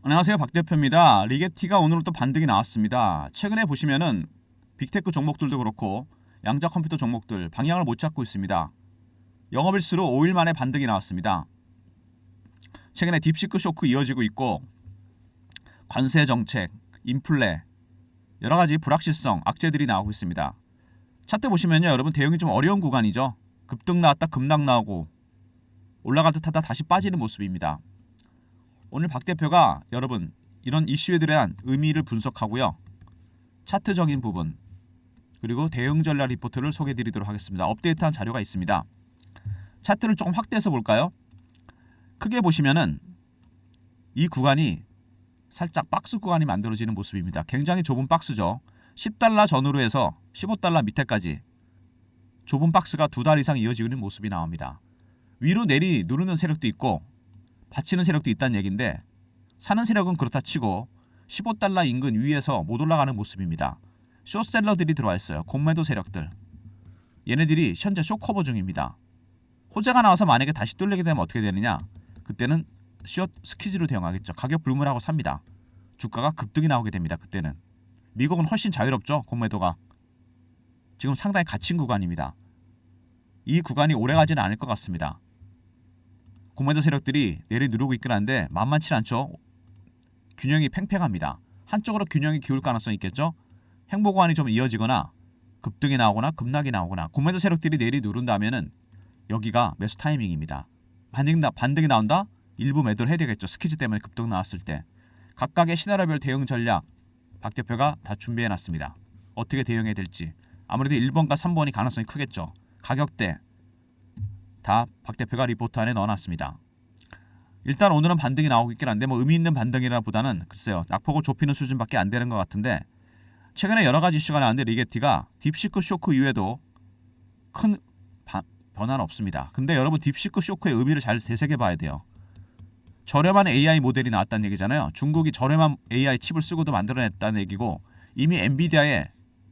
안녕하세요, 박 대표입니다. 리게티가 오늘 또 반등이 나왔습니다. 최근에 보시면은 빅테크 종목들도 그렇고 양자 컴퓨터 종목들 방향을 못 잡고 있습니다. 영업일수로 5일 만에 반등이 나왔습니다. 최근에 딥시크 쇼크 이어지고 있고 관세 정책, 인플레, 여러 가지 불확실성, 악재들이 나오고 있습니다. 차트 보시면요, 여러분 대응이 좀 어려운 구간이죠. 급등 나왔다 급락 나오고 올라갈 듯 하다 다시 빠지는 모습입니다. 오늘 박 대표가 여러분 이런 이슈에 대한 의미를 분석하고요. 차트적인 부분 그리고 대응 전략 리포트를 소개해 드리도록 하겠습니다. 업데이트한 자료가 있습니다. 차트를 조금 확대해서 볼까요? 크게 보시면은 이 구간이 살짝 박스 구간이 만들어지는 모습입니다. 굉장히 좁은 박스죠. 10달러 전후로 해서 15달러 밑에까지 좁은 박스가 2달 이상 이어지는 모습이 나옵니다. 위로 내리 누르는 세력도 있고 받치는 세력도 있다는 얘기인데 사는 세력은 그렇다 치고 15달러 인근 위에서 못 올라가는 모습입니다. 숏셀러들이 들어와 있어요. 공매도 세력들. 얘네들이 현재 쇼커버 중입니다. 호재가 나와서 만약에 다시 뚫리게 되면 어떻게 되느냐? 그때는 숏 스퀴즈로 대응하겠죠. 가격 불문하고 삽니다. 주가가 급등이 나오게 됩니다. 그때는. 미국은 훨씬 자유롭죠. 공매도가. 지금 상당히 갇힌 구간입니다. 이 구간이 오래가지는 않을 것 같습니다. 공매도 세력들이 내리 누르고 있긴 한데 만만치 않죠. 균형이 팽팽합니다. 한쪽으로 균형이 기울 가능성이 있겠죠. 행보구간이 좀 이어지거나 급등이 나오거나 급락이 나오거나 공매도 세력들이 내리 누른다면은 여기가 매수 타이밍입니다. 반등이 나온다? 일부 매도를 해야 되겠죠. 스퀴즈 때문에 급등 나왔을 때. 각각의 시나리오별 대응 전략 박 대표가 다 준비해놨습니다. 어떻게 대응해야 될지. 아무래도 1번과 3번이 가능성이 크겠죠. 가격대 다 박 대표가 리포트 안에 넣어놨습니다. 일단 오늘은 반등이 나오고 있긴 한데 뭐 의미 있는 반등이라보다는 글쎄요. 낙폭을 좁히는 수준밖에 안 되는 것 같은데 최근에 여러 가지 이슈가 나왔는데 리게티가 딥시크 쇼크 이후에도 큰 변화는 없습니다. 근데 여러분 딥시크 쇼크의 의미를 잘 되새겨봐야 돼요. 저렴한 AI 모델이 나왔다는 얘기잖아요. 중국이 저렴한 AI 칩을 쓰고도 만들어냈다는 얘기고 이미 엔비디아의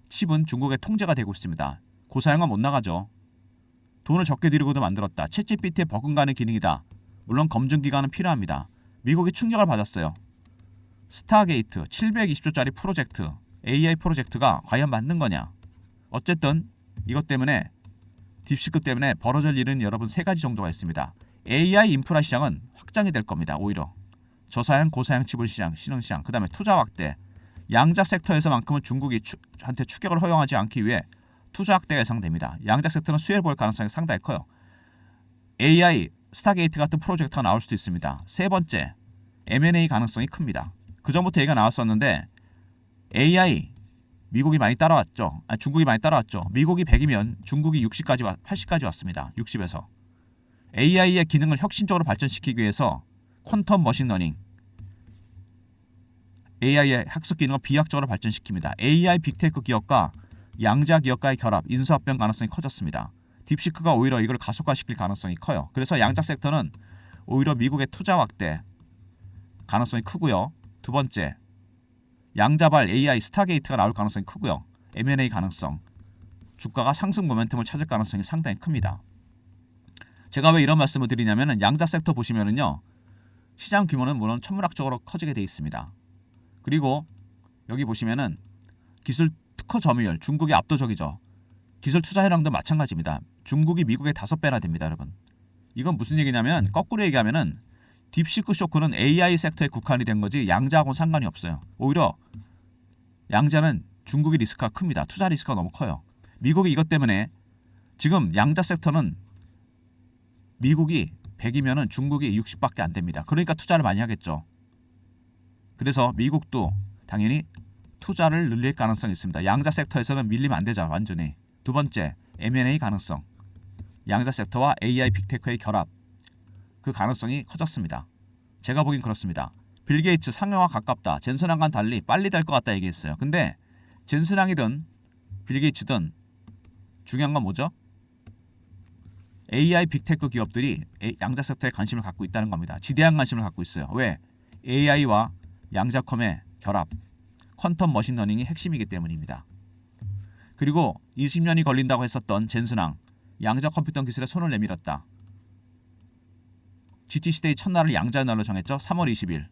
칩은 중국의 통제가 되고 있습니다. 고사양은 못 나가죠. 돈을 적게 들이고도 만들었다. 챗GPT에 버금가는 기능이다. 물론 검증 기간은 필요합니다. 미국이 충격을 받았어요. 스타게이트 720조짜리 프로젝트 AI 프로젝트가 과연 맞는 거냐. 어쨌든 이것 때문에 딥시크 때문에 벌어질 일은 여러분 세 가지 정도가 있습니다. AI 인프라 시장은 확장이 될 겁니다. 오히려 저사양 고사양 칩을 시장, 신흥시장, 그 다음에 투자 확대. 양자 섹터에서만큼은 중국이 한테 추격을 허용하지 않기 위해 투자 확대가 예상됩니다. 양자 섹터는 수혜를 볼 가능성이 상당히 커요. AI, 스타게이트 같은 프로젝트가 나올 수도 있습니다. 세 번째, M&A 가능성이 큽니다. 그 전부터 얘기가 나왔었는데 AI, 미국이 많이 따라왔죠. 중국이 많이 따라왔죠. 미국이 100이면 중국이 60까지 80까지 왔습니다. 60에서. AI의 기능을 혁신적으로 발전시키기 위해서 퀀텀 머신러닝, AI의 학습 기능을 비약적으로 발전시킵니다. AI 빅테크 기업과 양자 기업과의 결합, 인수합병 가능성이 커졌습니다. 딥시크가 오히려 이걸 가속화시킬 가능성이 커요. 그래서 양자 섹터는 오히려 미국의 투자 확대 가능성이 크고요. 두 번째, 양자발 AI 스타게이트가 나올 가능성이 크고요. M&A 가능성, 주가가 상승 모멘텀을 찾을 가능성이 상당히 큽니다. 제가 왜 이런 말씀을 드리냐면은 양자 섹터 보시면은요. 시장 규모는 물론 천문학적으로 커지게 되어 있습니다. 그리고 여기 보시면은 기술 특허 점유율 중국이 압도적이죠. 기술 투자 현황도 마찬가지입니다. 중국이 미국의 5배나 됩니다, 여러분. 이건 무슨 얘기냐면 거꾸로 얘기하면은 딥시크 쇼크는 AI 섹터에 국한이 된 거지 양자하고는 상관이 없어요. 오히려 양자는 중국의 리스크가 큽니다. 투자 리스크가 너무 커요. 미국이 이것 때문에 지금 양자 섹터는 미국이 100이면은 중국이 60밖에 안 됩니다. 그러니까 투자를 많이 하겠죠. 그래서 미국도 당연히 투자를 늘릴 가능성이 있습니다. 양자 섹터에서는 밀리면 안 되죠. 완전히. 두 번째, M&A 가능성. 양자 섹터와 AI 빅테크의 결합. 그 가능성이 커졌습니다. 제가 보긴 그렇습니다. 빌 게이츠 상용화 가깝다. 젠슨왕과는 달리 빨리 될 것 같다 얘기했어요. 근데 젠슨왕이든 빌 게이츠든 중요한 건 뭐죠? AI 빅테크 기업들이 양자 섹터에 관심을 갖고 있다는 겁니다. 지대한 관심을 갖고 있어요. 왜? AI와 양자컴의 결합, 퀀텀 머신러닝이 핵심이기 때문입니다. 그리고 20년이 걸린다고 했었던 젠슨왕, 양자 컴퓨터 기술에 손을 내밀었다. GT 시대의 첫날을 양자의 날로 정했죠. 3월 20일.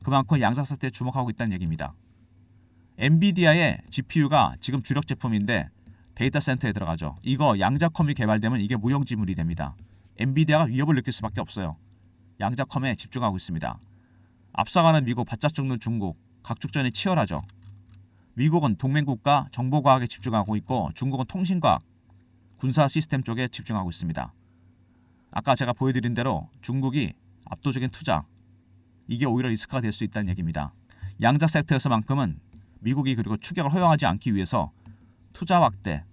그만큼 양자 세트에 주목하고 있다는 얘기입니다. 엔비디아의 GPU가 지금 주력 제품인데 데이터 센터에 들어가죠. 이거 양자컴이 개발되면 이게 무용지물이 됩니다. 엔비디아가 위협을 느낄 수밖에 없어요. 양자컴에 집중하고 있습니다. 앞서가는 미국, 바짝 죽는 중국, 각축전이 치열하죠. 미국은 동맹국가 정보과학에 집중하고 있고 중국은 통신과학, 군사 시스템 쪽에 집중하고 있습니다. 아까 제가 보여드린 대로 중국이 압도적인 투자, 이게 오히려 리스크가 될 수 있다는 얘기입니다. 양자 섹터에서만큼은 미국이 그리고 추격을 허용하지 않기 위해서 투자 확대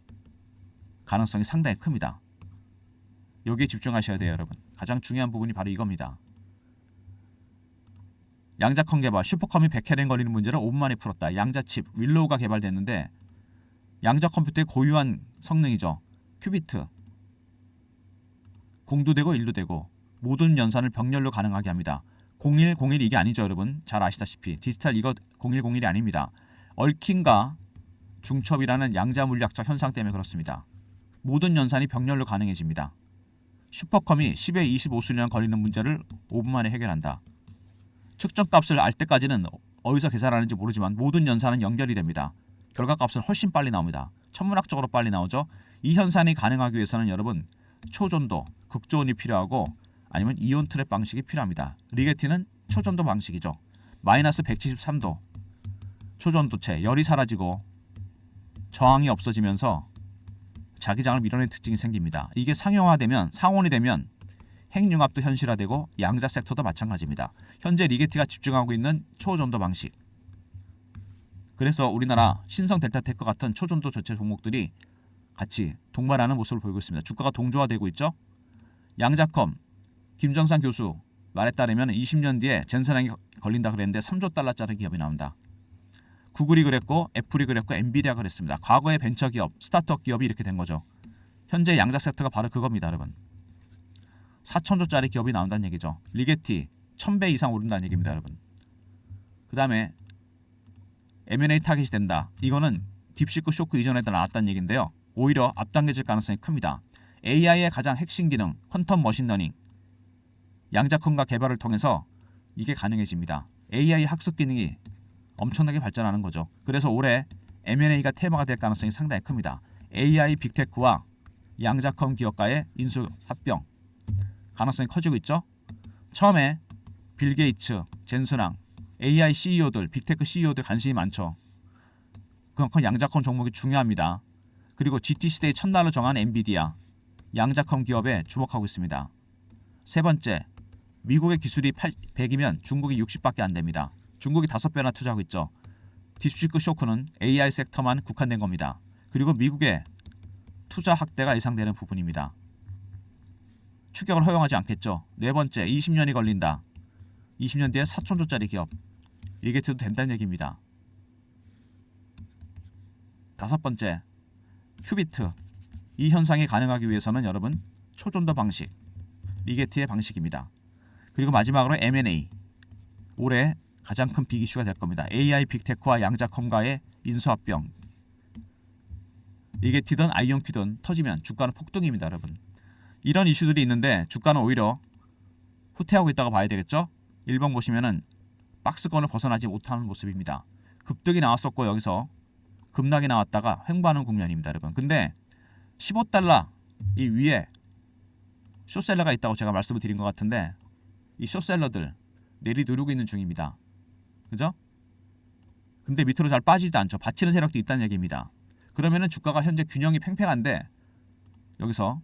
가능성이 상당히 큽니다. 여기에 집중하셔야 돼요, 여러분. 가장 중요한 부분이 바로 이겁니다. 양자컴 개발, 슈퍼컴이 100회랭 걸리는 문제를 5분 만에 풀었다. 양자칩, 윌로우가 개발됐는데 양자 컴퓨터의 고유한 성능이죠. 큐비트, 공도 되고 일도 되고 모든 연산을 병렬로 가능하게 합니다. 0101 이게 아니죠, 여러분. 잘 아시다시피 디지털 이거 0101이 아닙니다. 얽힘과 중첩이라는 양자 물리학적 현상 때문에 그렇습니다. 모든 연산이 병렬로 가능해집니다. 슈퍼컴이 10에 25수년 걸리는 문제를 5분 만에 해결한다. 측정값을 알 때까지는 어디서 계산하는지 모르지만 모든 연산은 연결이 됩니다. 결과값은 훨씬 빨리 나옵니다. 천문학적으로 빨리 나오죠. 이 현상이 가능하기 위해서는 여러분 초전도, 극저온이 필요하고 아니면 이온 트랩 방식이 필요합니다. 리게티는 초전도 방식이죠. 마이너스 173도 초전도체, 열이 사라지고 저항이 없어지면서 자기장을 밀어내는 특징이 생깁니다. 이게 상용화되면, 상온이 되면 핵융합도 현실화되고 양자 섹터도 마찬가지입니다. 현재 리게티가 집중하고 있는 초전도 방식. 그래서 우리나라 신성 델타테크 같은 초전도 조체 종목들이 같이 동반하는 모습을 보이고 있습니다. 주가가 동조화되고 있죠. 양자컴 김정상 교수 말에 따르면 20년 뒤에 젠슨항이 걸린다 그랬는데 3조 달러짜리 기업이 나온다. 구글이 그랬고 애플이 그랬고 엔비디아가 그랬습니다. 과거의 벤처기업, 스타트업 기업이 이렇게 된 거죠. 현재 양자 섹터가 바로 그겁니다, 여러분. 4천조짜리 기업이 나온다는 얘기죠. 리게티 1000배 이상 오른다는 얘기입니다, 여러분. 그 다음에 M&A 타겟이 된다. 이거는 딥시크 쇼크 이전에도 나왔다는 얘기인데요. 오히려 앞당겨질 가능성이 큽니다. AI의 가장 핵심 기능, 퀀텀 머신러닝, 양자컴과 개발을 통해서 이게 가능해집니다. AI 학습 기능이 엄청나게 발전하는 거죠. 그래서 올해 M&A가 테마가 될 가능성이 상당히 큽니다. AI 빅테크와 양자컴 기업과의 인수 합병 가능성이 커지고 있죠. 처음에 빌 게이츠, 젠슨항, AI CEO들, 빅테크 CEO들 관심이 많죠. 그만큼 양자컴 종목이 중요합니다. 그리고 GT 시대의 첫날을 정한 엔비디아, 양자컴 기업에 주목하고 있습니다. 세 번째, 미국의 기술이 100이면 중국이 60밖에 안 됩니다. 중국이 5배나 투자하고 있죠. 딥시크 쇼크는 AI 섹터만 국한된 겁니다. 그리고 미국의 투자 확대가 예상되는 부분입니다. 추격을 허용하지 않겠죠. 네 번째, 20년이 걸린다. 20년 뒤에 4천조짜리 기업. 리게티도 된다는 얘기입니다. 다섯 번째, 큐비트. 이 현상이 가능하기 위해서는 여러분 초전도 방식, 리게티의 방식입니다. 그리고 마지막으로 M&A. 올해 가장 큰 빅 이슈가 될 겁니다. AI 빅테크와 양자컴과의 인수합병. 리게티든 아이온큐든 터지면 주가는 폭등입니다, 여러분. 이런 이슈들이 있는데 주가는 오히려 후퇴하고 있다고 봐야 되겠죠. 1번 보시면은 박스권을 벗어나지 못하는 모습입니다. 급등이 나왔었고 여기서 급락이 나왔다가 횡보하는 국면입니다, 여러분. 근데 15달러 이 위에 숏셀러가 있다고 제가 말씀을 드린 것 같은데 이 숏셀러들 내리누르고 있는 중입니다. 그죠? 근데 밑으로 잘 빠지지도 않죠. 받치는 세력도 있다는 얘기입니다. 그러면은 주가가 현재 균형이 팽팽한데 여기서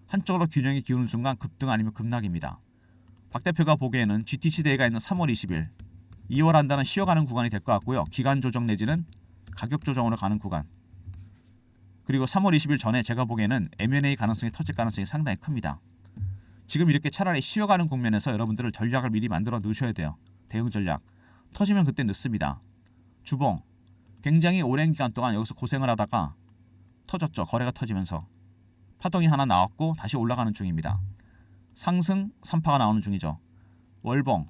한쪽으로 균형이 기우는 순간 급등 아니면 급락입니다. 박 대표가 보기에는 GTC 대회가 있는 3월 20일 2월 한 달은 쉬어가는 구간이 될 것 같고요. 기간 조정 내지는 가격 조정으로 가는 구간. 그리고 3월 20일 전에 제가 보기에는 M&A 가능성이 터질 가능성이 상당히 큽니다. 지금 이렇게 차라리 쉬어가는 국면에서 여러분들을 전략을 미리 만들어 놓으셔야 돼요. 대응 전략. 터지면 그때 늦습니다. 주봉. 굉장히 오랜 기간 동안 여기서 고생을 하다가 터졌죠. 거래가 터지면서. 파동이 하나 나왔고 다시 올라가는 중입니다. 상승 3파가 나오는 중이죠. 월봉.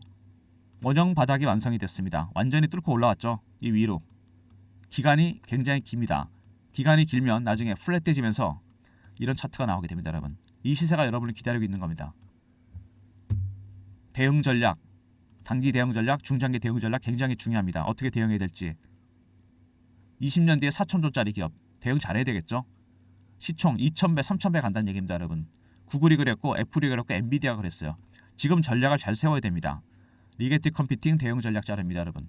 원형 바닥이 완성이 됐습니다. 완전히 뚫고 올라왔죠. 이 위로. 기간이 굉장히 깁니다. 기간이 길면 나중에 플랫해지면서 이런 차트가 나오게 됩니다, 여러분. 이 시세가 여러분을 기다리고 있는 겁니다. 대응 전략 단기 대응 전략, 중장기 대응 전략 굉장히 중요합니다. 어떻게 대응해야 될지. 20년 뒤에 4,000조짜리 기업 대응 잘해야 되겠죠. 시총 2,000배, 3,000배 간다는 얘기입니다, 여러분. 구글이 그랬고 애플이 그랬고 엔비디아가 그랬어요. 지금 전략을 잘 세워야 됩니다. 리게티 컴퓨팅 대응 전략 자료입니다, 여러분.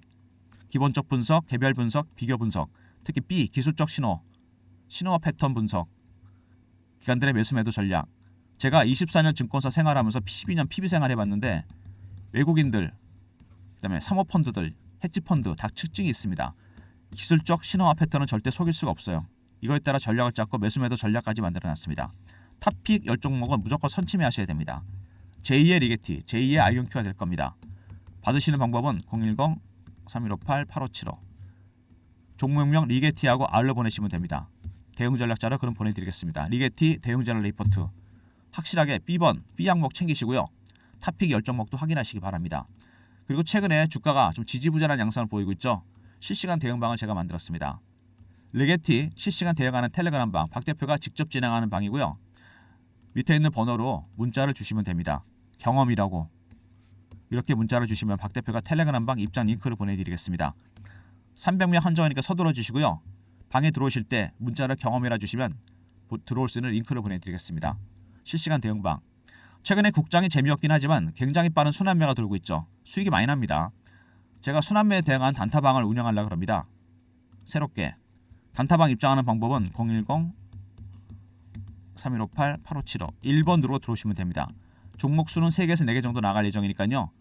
기본적 분석, 개별 분석, 비교 분석, 특히 B 기술적 신호와 패턴 분석, 기관들의 매수 매도 전략. 제가 24년 증권사 생활하면서 12년 PB 생활해봤는데 외국인들, 그다음에 사모펀드들, 헤지펀드 다 특징이 있습니다. 기술적 신호와 패턴은 절대 속일 수가 없어요. 이거에 따라 전략을 짰고 매수 매도 전략까지 만들어놨습니다. 탑픽 10종목은 무조건 선침해하셔야 됩니다. 제2의 리게티, 제2의 아이온큐가 될 겁니다. 받으시는 방법은 010-3158-8575 종목명 리게티하고 R로 보내시면 됩니다. 대응 전략 자료 그럼 보내드리겠습니다. 리게티 대응 전략 리포트 확실하게 B번, B 항목 챙기시고요. 탑픽 10종목도 확인하시기 바랍니다. 그리고 최근에 주가가 좀 지지부진한 양상을 보이고 있죠. 실시간 대응방을 제가 만들었습니다. 리게티 실시간 대응하는 텔레그램 방, 박 대표가 직접 진행하는 방이고요. 밑에 있는 번호로 문자를 주시면 됩니다. 경험이라고 이렇게 문자를 주시면 박 대표가 텔레그램 방 입장 링크를 보내드리겠습니다. 300명 한정이니까 서둘러 주시고요. 방에 들어오실 때 문자를 경험이라 주시면 들어올 수 있는 링크를 보내드리겠습니다. 실시간 대응방. 최근에 국장이 재미없긴 하지만 굉장히 빠른 순환매가 돌고 있죠. 수익이 많이 납니다. 제가 순환매에 대응한 단타방을 운영하려고 합니다. 새롭게 단타방 입장하는 방법은 010-3158-8575 1번 누르고 들어오시면 됩니다. 종목 수는 3개에서 4개 정도 나갈 예정이니까요.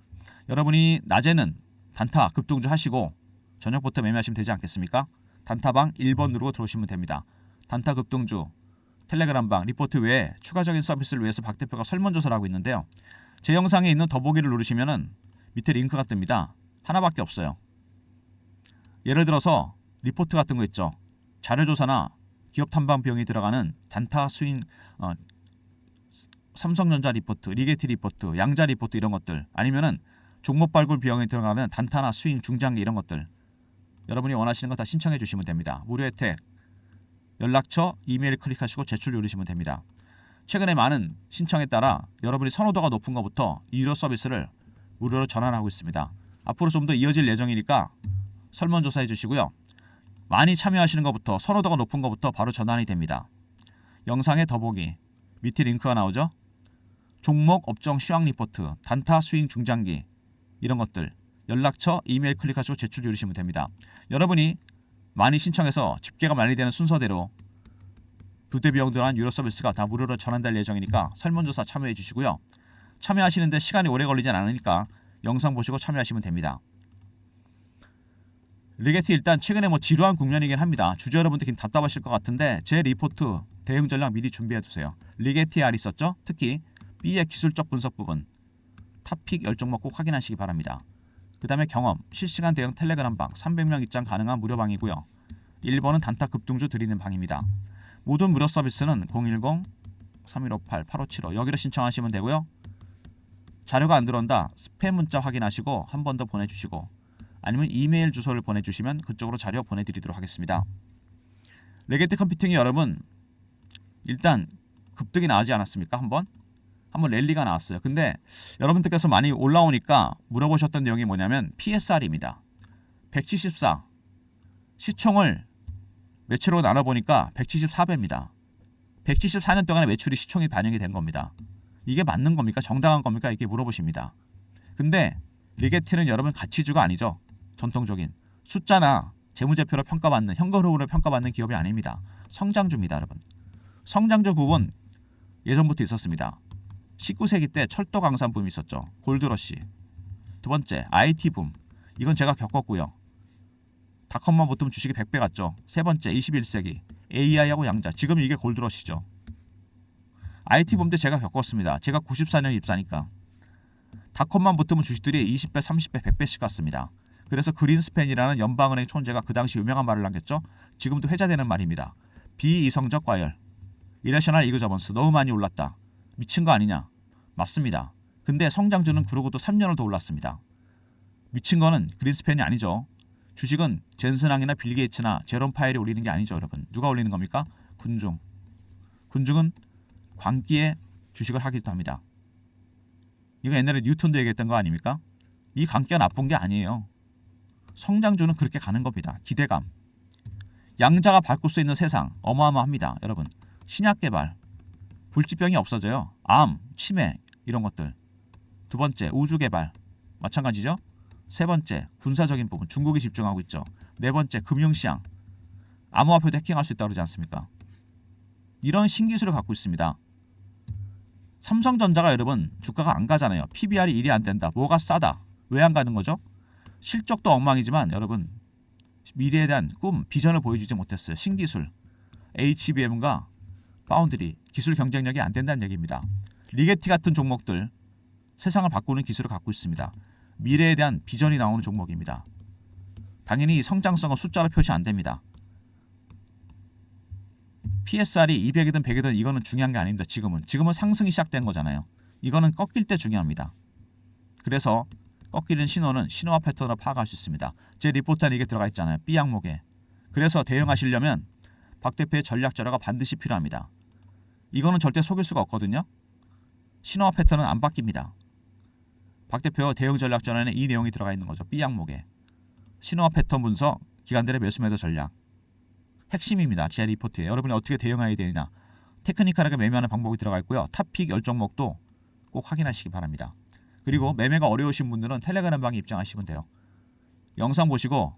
여러분이 낮에는 단타 급등주 하시고 저녁부터 매매하시면 되지 않겠습니까? 단타방 1번 누르고 들어오시면 됩니다. 단타 급등주 텔레그램방 리포트 외에 추가적인 서비스를 위해서 박 대표가 설문조사를 하고 있는데요. 제 영상에 있는 더보기를 누르시면은 밑에 링크가 뜹니다. 하나밖에 없어요. 예를 들어서 리포트 같은 거 있죠. 자료조사나 기업 탐방 비용이 들어가는 단타 스윙, 삼성전자 리포트, 리게티 리포트, 양자 리포트 이런 것들 아니면은 종목 발굴 비용이 들어가는 단타나 스윙, 중장기 이런 것들 여러분이 원하시는 거 다 신청해 주시면 됩니다. 무료 혜택 연락처, 이메일 클릭하시고 제출 누르시면 됩니다. 최근에 많은 신청에 따라 여러분이 선호도가 높은 것부터 유료 서비스를 무료로 전환하고 있습니다. 앞으로 좀 더 이어질 예정이니까 설문조사해 주시고요. 많이 참여하시는 것부터 선호도가 높은 것부터 바로 전환이 됩니다. 영상의 더보기 밑에 링크가 나오죠. 종목 업종 시황 리포트, 단타 스윙 중장기 이런 것들 연락처, 이메일 클릭하시고 제출 누르시면 됩니다. 여러분이 많이 신청해서 집계가 많이 되는 순서대로 부대 비용 들어간 유료 서비스가 다 무료로 전환될 예정이니까 설문조사 참여해 주시고요. 참여하시는데 시간이 오래 걸리진 않으니까 영상 보시고 참여하시면 됩니다. 리게티 일단 최근에 지루한 국면이긴 합니다. 주주 여러분들 답답하실 것 같은데 제 리포트 대응 전략 미리 준비해 두세요. 리게티 R 있었죠? 특히 B의 기술적 분석 부분 탑픽 10종목 꼭 확인하시기 바랍니다. 그 다음에 경험 실시간 대응 텔레그램 방 300명 입장 가능한 무료 방이고요. 1번은 단타 급등주 드리는 방입니다. 모든 무료 서비스는 010-3158-8575 여기로 신청하시면 되고요. 자료가 안 들어온다 스팸 문자 확인하시고 한 번 더 보내주시고 아니면 이메일 주소를 보내주시면 그쪽으로 자료 보내드리도록 하겠습니다. 리게티 컴퓨팅이 여러분 일단 급등이 나오지 않았습니까? 한번 랠리가 나왔어요. 근데 여러분들께서 많이 올라오니까 물어보셨던 내용이 뭐냐면 PSR입니다. 174 시총을 매출로 나눠보니까 174배입니다. 174년 동안의 매출이 시총이 반영이 된 겁니다. 이게 맞는 겁니까? 정당한 겁니까? 이렇게 물어보십니다. 근데 리게티는 여러분 가치주가 아니죠. 전통적인 숫자나 재무제표로 평가받는 현금 흐름으로 평가받는 기업이 아닙니다. 성장주입니다. 여러분. 성장주 부분 예전부터 있었습니다. 19세기 때 철도 강산 붐이 있었죠. 골드러시. 두 번째 IT 붐. 이건 제가 겪었고요. 닷컴만 붙으면 주식이 100배 갔죠. 세 번째 21세기 AI하고 양자. 지금 이게 골드러시죠. IT 붐 때 제가 겪었습니다. 제가 94년 입사니까. 닷컴만 붙으면 주식들이 20배, 30배, 100배씩 갔습니다. 그래서 그린스팬이라는 연방은행 총재가 그 당시 유명한 말을 남겼죠. 지금도 회자되는 말입니다. 비이성적 과열. 이레셔널 이그저번스 너무 많이 올랐다. 미친 거 아니냐? 맞습니다. 근데 성장주는 그러고도 3년을 더 올랐습니다. 미친 거는 그린스팬이 아니죠. 주식은 젠슨왕이나 빌 게이츠나 제롬 파일이 올리는 게 아니죠. 여러분. 누가 올리는 겁니까? 군중. 군중은 광기에 주식을 하기도 합니다. 이거 옛날에 뉴턴도 얘기했던 거 아닙니까? 이 관계가 나쁜 게 아니에요. 성장주는 그렇게 가는 겁니다. 기대감. 양자가 바꿀 수 있는 세상 어마어마합니다. 여러분. 신약 개발. 불치병이 없어져요. 암, 치매 이런 것들. 두 번째 우주 개발. 마찬가지죠. 세 번째 군사적인 부분. 중국이 집중하고 있죠. 네 번째 금융시장. 암호화폐도 해킹할 수 있다고 그러지 않습니까? 이런 신기술을 갖고 있습니다. 삼성전자가 여러분 주가가 안 가잖아요. PBR이 1이 안 된다. 뭐가 싸다. 왜 안 가는 거죠? 실적도 엉망이지만 여러분 미래에 대한 꿈, 비전을 보여주지 못했어요. 신기술, HBM과 파운드리, 기술 경쟁력이 안 된다는 얘기입니다. 리게티 같은 종목들 세상을 바꾸는 기술을 갖고 있습니다. 미래에 대한 비전이 나오는 종목입니다. 당연히 성장성은 숫자로 표시 안 됩니다. PSR이 200이든 100이든 이거는 중요한 게 아닙니다. 지금은 상승이 시작된 거잖아요. 이거는 꺾일 때 중요합니다. 그래서 꺾이는 신호는 신호와 패턴으로 파악할 수 있습니다. 제 리포트에 이게 들어가 있잖아요. B 항목에. 그래서 대응하시려면 박 대표의 전략 자료가 반드시 필요합니다. 이거는 절대 속일 수가 없거든요. 신호와 패턴은 안 바뀝니다. 박 대표 대응 전략 자료에는 이 내용이 들어가 있는 거죠. B 항목에. 신호와 패턴 분석, 기관들의 매수 매도 전략. 핵심입니다. 제 리포트에. 여러분이 어떻게 대응해야 되느냐. 테크니컬하게 매매하는 방법이 들어가 있고요. 탑픽 10종목도 꼭 확인하시기 바랍니다. 그리고 매매가 어려우신 분들은 텔레그램 방에 입장하시면 돼요. 영상 보시고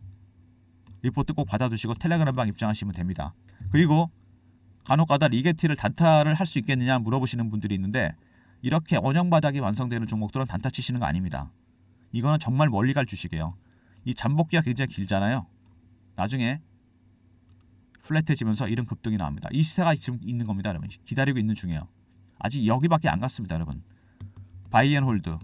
리포트 꼭 받아두시고 텔레그램 방 입장하시면 됩니다. 그리고 간혹가다 리게티를 단타를 할 수 있겠느냐 물어보시는 분들이 있는데 이렇게 원형 바닥이 완성되는 종목들은 단타 치시는 거 아닙니다. 이거는 정말 멀리 갈 주식이에요. 이 잠복기가 굉장히 길잖아요. 나중에 플랫해지면서 이런 급등이 나옵니다. 이 시세가 지금 있는 겁니다. 여러분. 기다리고 있는 중이에요. 아직 여기밖에 안 갔습니다. 여러분. 바이앤홀드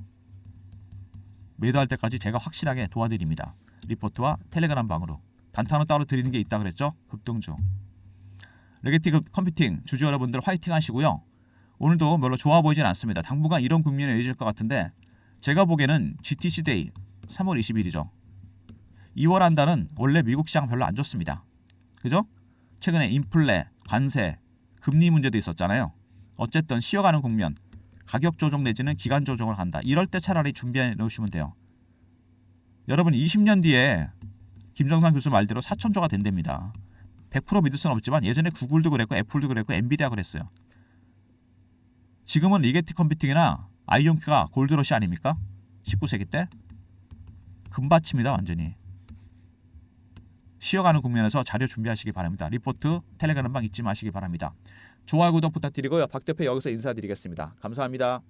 매도할 때까지 제가 확실하게 도와드립니다. 리포트와 텔레그램 방으로. 단타는 따로 드리는 게 있다 그랬죠? 급등주. 레게티 컴퓨팅 주주 여러분들 화이팅 하시고요. 오늘도 별로 좋아 보이진 않습니다. 당분간 이런 국면에 이어질 것 같은데 제가 보기에는 GTC 데이 3월 20일이죠. 2월 한 달은 원래 미국 시장 별로 안 좋습니다. 그죠? 최근에 인플레, 관세, 금리 문제도 있었잖아요. 어쨌든 쉬어가는 국면, 가격 조정 내지는 기간 조정을 한다. 이럴 때 차라리 준비해 놓으시면 돼요. 여러분 20년 뒤에 김정상 교수 말대로 4천조가 된답니다. 100% 믿을 수는 없지만 예전에 구글도 그랬고 애플도 그랬고 엔비디아 그랬어요. 지금은 리게티 컴퓨팅이나 아이온큐가 골드러시 아닙니까? 19세기 때 금받칩니다. 완전히. 쉬어가는 국면에서 자료 준비하시기 바랍니다. 리포트 텔레그램방 잊지 마시기 바랍니다. 좋아요 구독 부탁드리고요. 박 대표 여기서 인사드리겠습니다. 감사합니다.